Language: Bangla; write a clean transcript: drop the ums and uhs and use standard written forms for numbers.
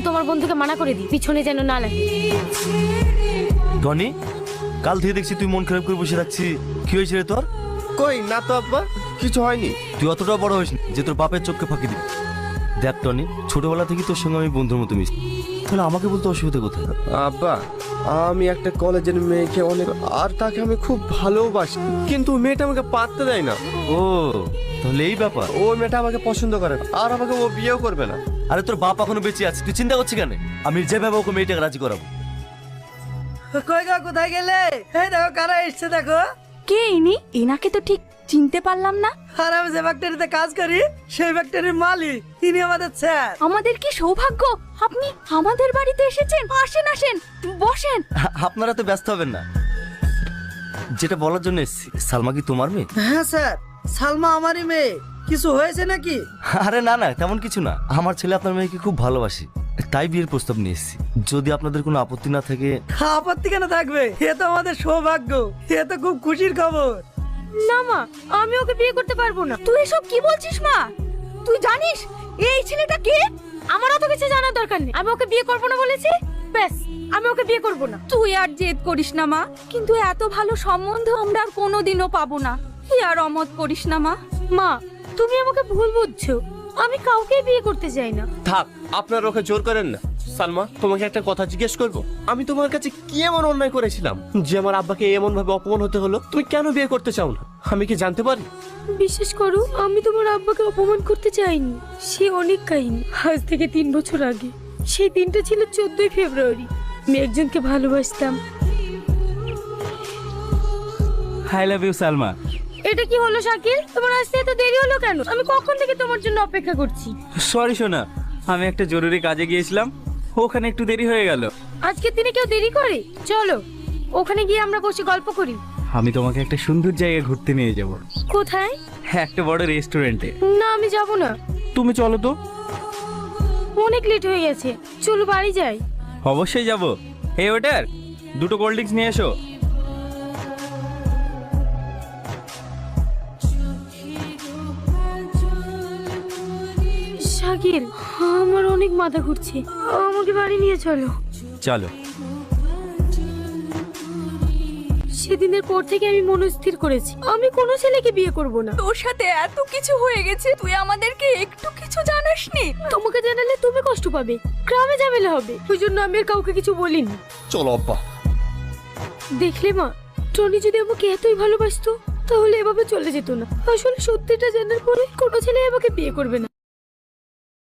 তোমার বন্ধুকে মানা করে দিই, পিছনে যেন না লাগে। টনি, কাল থেকে দেখছি তুই মন খারাপ করে বসে থাকছি, কি হয়েছে রে তোর? কই না তো আব্বা, কিছু হয়নি। তুই অতটা বড় হয়েছিস যে তোর বাপের চোখকে ফাঁকি দিবি। দেখ টনি, ছোটবেলা থেকে তোর সঙ্গে আমি বন্ধুর মতো মিশি, তাহলে আমাকে বলতে অসুবিধা কোথায়? আব্বা, আমি একটা কলেজের মেয়েকে অনেক, আর তাকে আমি খুব ভালোবাসি, কিন্তু মেয়েটা আমাকে পাত্তা দেয় না। ও, তাহলে এই ব্যাপার। ও মেয়েটা আমাকে পছন্দ করে না, আর আমাকে ও বিয়েও করবে না। আরে তোর বাপ এখনো বেঁচে আছে, তুই চিন্তা করছিস কেন? আমি যেভাবে ওকে মেয়েটাকে রাজি করাবো। কই গো, কোথায় গেলে? এই দেখো কারা এসছে, দেখো। কে ইনি? এনাকে তো ঠিক চিনতে পারলাম না। আর আমি যে ফ্যাক্টরিতে কাজ করি, সেই ফ্যাক্টরির মালিক, তিনি আমাদের স্যার। আমাদের কি সৌভাগ্য, আপনি আমাদের বাড়িতে এসেছেন। আসেন আসেন, বসেন। আপনারা তো ব্যস্ত হবেন না, যেটা বলার জন্য এসেছি। সালমা কি তোমার মেয়ে? হ্যাঁ স্যার, সালমা আমারই মেয়ে। কিছু হয়েছে নাকি? আরে না না, তেমন কিছু না। আমার ছেলে আপনার মেয়েকে খুব ভালোবাসি, তাই বিয়ের প্রস্তাব নিয়ে এসেছি। যদি আপনাদের কোনো আপত্তি না থাকে। আপত্তি কেন থাকবে? এ তো আমাদের সৌভাগ্য, এ তো খুব খুশির খবর। না মা, আমি ওকে বিয়ে করতে পারবো না। তুই এসব কি বলছিস মা? তুই জানিস এই ছেলেটা কে? আমার অত কিছু জানার দরকার নেই। আমি ওকে বিয়ে করবো না বলেছি, ব্যাস। আমি ওকে বিয়ে করবো না। তুই আর জেদ করিস না মা, কিন্তু এত ভালো সম্বন্ধ আমরা আর কোনোদিনও পাবো না। তুই আর অমত করিস না মা। মা, তুমি আমাকে ভুল বুঝছো। আমি কাউকে বিয়ে করতে চাই না। থাক, আপনার ওকে জোর করেন না। সালমা, তোমাকে একটা কথা জিজ্ঞেস করব? আমি তোমার কাছে কি এমন অন্যায় করেছিলাম যে আমার আব্বাকে এমন ভাবে অপমান হতে হলো? তুমি কেন বিয়ে করতে চাও না, আমি কি জানতে পারি? বিশ্বাস করো, আমি তোমার আব্বাকে অপমান করতে চাইনি। সে অনেক কাহিনী। আজ থেকে 3 বছর আগে সেই দিনটা ছিল 14ই ফেব্রুয়ারি। আমি একজনকে ভালোবাসতাম। I love you Salma. এটা কি হলো শাকিল? তোমার আসতে এত দেরি হলো কেন? আমি কখন থেকে তোমার জন্য অপেক্ষা করছি। সরি সোনা, আমি একটা জরুরি কাজে গিয়েছিলাম, ওখানে একটু দেরি হয়ে গেল। আজকের দিনে কেউ দেরি করে? চলো ওখানে গিয়ে আমরা বসে গল্প করি। আমি তোমাকে একটা সুন্দর জায়গায় ঘুরতে নিয়ে যাব। কোথায়? একটা বড় রেস্টুরেন্টে। না, আমি যাব না। তুমি চলো তো। অনেক লেট হয়ে গেছে, চলো বাড়ি যাই। অবশ্যই যাব। এই ওয়েটার, 2টো কোল্ড ড্রিঙ্কস নিয়ে এসো। শাকিল, আমার অনেক মাথা ঘুরছে, আমাকে বাড়ি নিয়ে চলো। চলো। সেদিনের পর থেকে আমি মনস্থির করেছি, আমি কোনো ছেলেকে বিয়ে করব না। তোর সাথে এত কিছু হয়ে গেছে, তুই আমাদেরকে একটু কিছু জানাসনি। তোমাকে জানালে তুমি কষ্ট পাবে, গ্রামে ঝামেলা হবে। ওই জন্য আমি আর কাউকে কিছু বলিনি। চলো আব্বা। দেখলে মা, টনি যদি আমাকে এতই ভালোবাসতো তাহলে এভাবে চলে যেত না। আসলে সত্যিটা জানার পরে কোনো ছেলে আমাকে বিয়ে করবে না।